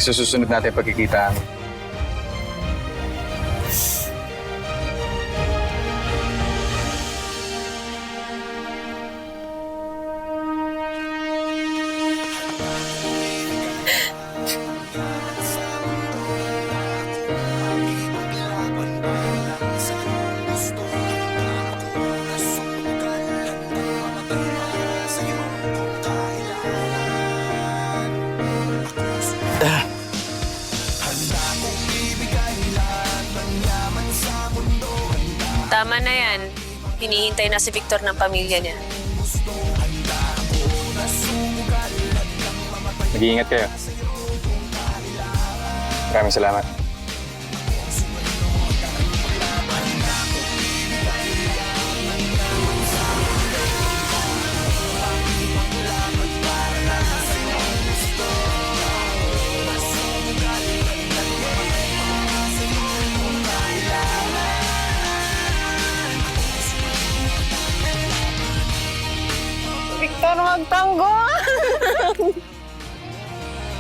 hanggang sa susunod natin pagkikita. Tama na yan. Hinihintay na si Victor ng pamilya niya. Mag-iingat kayo. Maraming salamat. Victor, magtanggol!